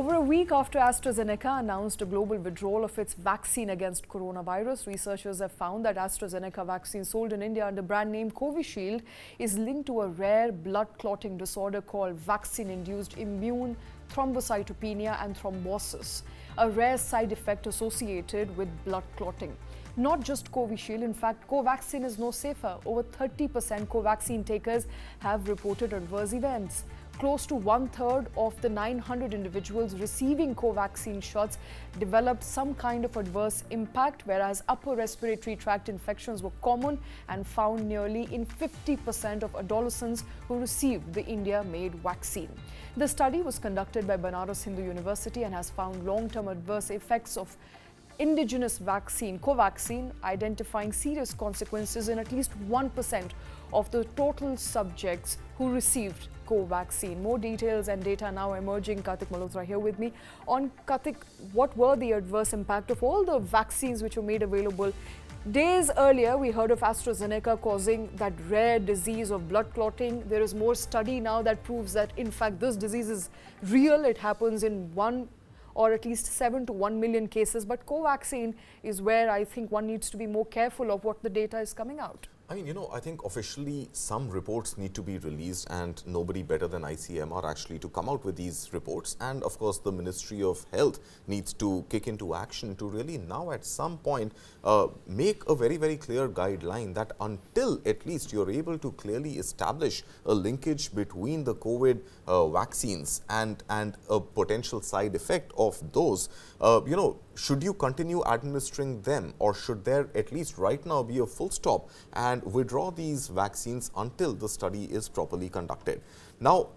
Over a week after AstraZeneca announced a global withdrawal of its vaccine against coronavirus, researchers have found that AstraZeneca vaccine sold in India under brand name Covishield is linked to a rare blood clotting disorder called vaccine-induced immune thrombocytopenia and thrombosis, a rare side effect associated with blood clotting. Not just Covishield, in fact, Covaxin is no safer. Over 30% Covaxin takers have reported adverse events. Close to one-third of the 900 individuals receiving Covaxin shots developed some kind of adverse impact, whereas upper respiratory tract infections were common and found nearly in 50% of adolescents who received the India-made vaccine. The study was conducted by Banaras Hindu University and has found long-term adverse effects of indigenous vaccine, Covaxin, identifying serious consequences in at least 1% of the total subjects who received Covaxin. More details and data now emerging. Kartik Malhotra here with me. On Kartik, what were the adverse impact of all the vaccines which were made available? Days earlier, we heard of AstraZeneca causing that rare disease of blood clotting. There is more study now that proves that, in fact, this disease is real. It happens in 1 or at least 7 to 1 million cases. But Covaxin is where I think one needs to be more careful of what the data is coming out. I mean, I think officially some reports need to be released, and nobody better than ICMR actually to come out with these reports. And of course, the Ministry of Health needs to kick into action to really now at some point make a very, very clear guideline that until at least you're able to clearly establish a linkage between the COVID vaccines and a potential side effect of those, should you continue administering them, or should there at least right now be a full stop and withdraw these vaccines until the study is properly conducted? Now,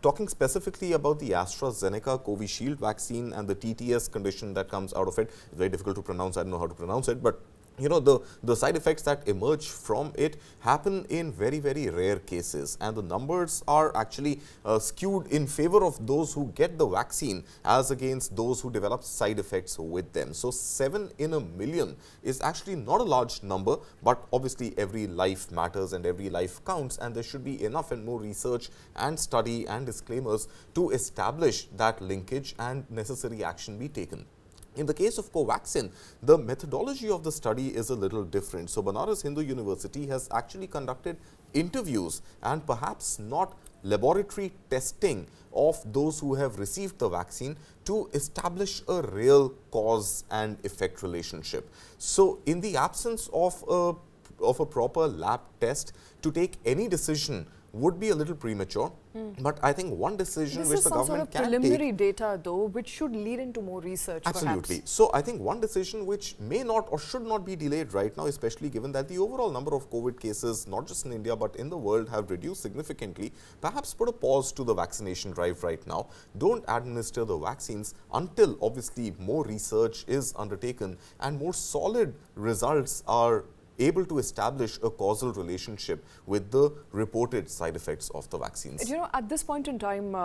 talking specifically about the AstraZeneca Covishield vaccine and the TTS condition that comes out of it, it's very difficult to pronounce, I don't know how to pronounce it, but the side effects that emerge from it happen in very, very rare cases, and the numbers are actually skewed in favor of those who get the vaccine as against those who develop side effects with them. So 7 in a million is actually not a large number, but obviously every life matters and every life counts, and there should be enough and more research and study and disclaimers to establish that linkage and necessary action be taken. In the case of Covaxin, the methodology of the study is a little different. So, Banaras Hindu University has actually conducted interviews and perhaps not laboratory testing of those who have received the vaccine to establish a real cause and effect relationship. So, in the absence of a proper lab test, to take any decision would be a little premature, but I think one decision which the government can take... This is some sort of preliminary data though, which should lead into more research. Absolutely. Perhaps. So, I think one decision which may not or should not be delayed right now, especially given that the overall number of COVID cases, not just in India but in the world, have reduced significantly, perhaps put a pause to the vaccination drive right now. Don't administer the vaccines until obviously more research is undertaken and more solid results are able to establish a causal relationship with the reported side effects of the vaccines. At this point in time,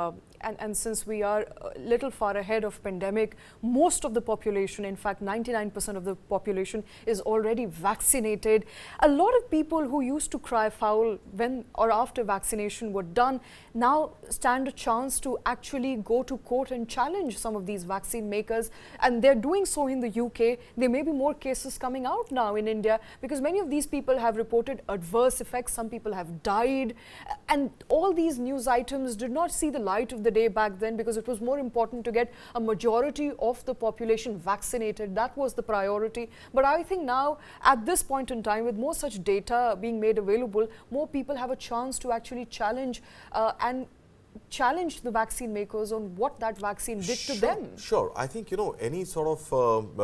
and since we are a little far ahead of pandemic, most of the population, in fact 99% of the population is already vaccinated. A lot of people who used to cry foul when or after vaccination were done now stand a chance to actually go to court and challenge some of these vaccine makers, and they're doing so in the UK. There may be more cases coming out now in India because many of these people have reported adverse effects. Some people have died, and all these news items did not see the light of the day back then because it was more important to get a majority of the population vaccinated. That was the priority. But I think now at this point in time, with more such data being made available, more people have a chance to actually challenge the vaccine makers on what that vaccine did to them. Sure. I think, any sort of,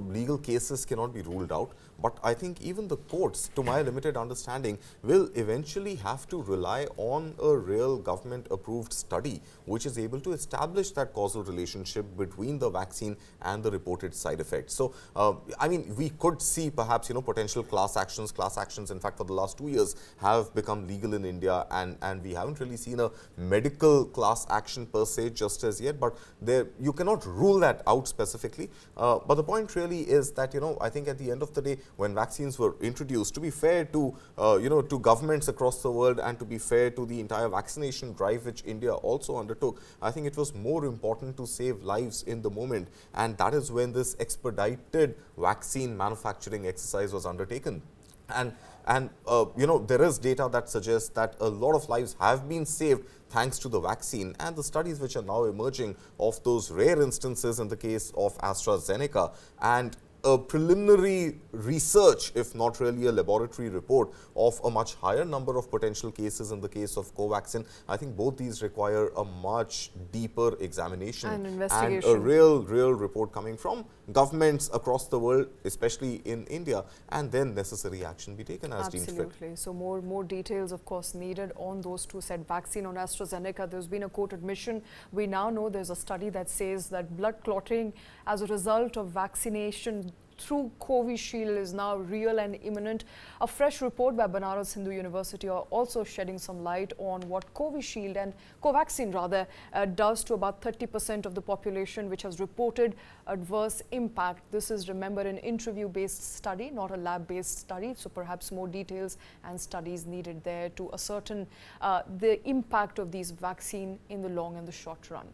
legal cases cannot be ruled out. But I think even the courts, to my limited understanding, will eventually have to rely on a real government-approved study which is able to establish that causal relationship between the vaccine and the reported side effects. So, I mean, we could see perhaps, potential class actions. Class actions, in fact, for the last 2 years have become legal in India, and we haven't really seen a medical class action per se just as yet, but you cannot rule that out specifically. But the point really is that, I think at the end of the day, when vaccines were introduced, to be fair to, to governments across the world and to be fair to the entire vaccination drive which India also undertook, I think it was more important to save lives in the moment. And that is when this expedited vaccine manufacturing exercise was undertaken. And there is data that suggests that a lot of lives have been saved thanks to the vaccine, and the studies which are now emerging of those rare instances in the case of AstraZeneca and a preliminary research, if not really a laboratory report, of a much higher number of potential cases in the case of Covaxin. I think both these require a much deeper examination and investigation, and a real report coming from governments across the world, especially in India, and then necessary action be taken as deemed fit. Absolutely. So more details, of course, needed on those two said vaccine. On AstraZeneca, there's been a court admission. We now know there's a study that says that blood clotting as a result of vaccination through Covishield is now real and imminent. A fresh report by Banaras Hindu University are also shedding some light on what Covishield and Covaxin rather does to about 30% of the population which has reported adverse impact. This is, remember, an interview-based study, not a lab-based study. So perhaps more details and studies needed there to ascertain the impact of these vaccine in the long and the short run.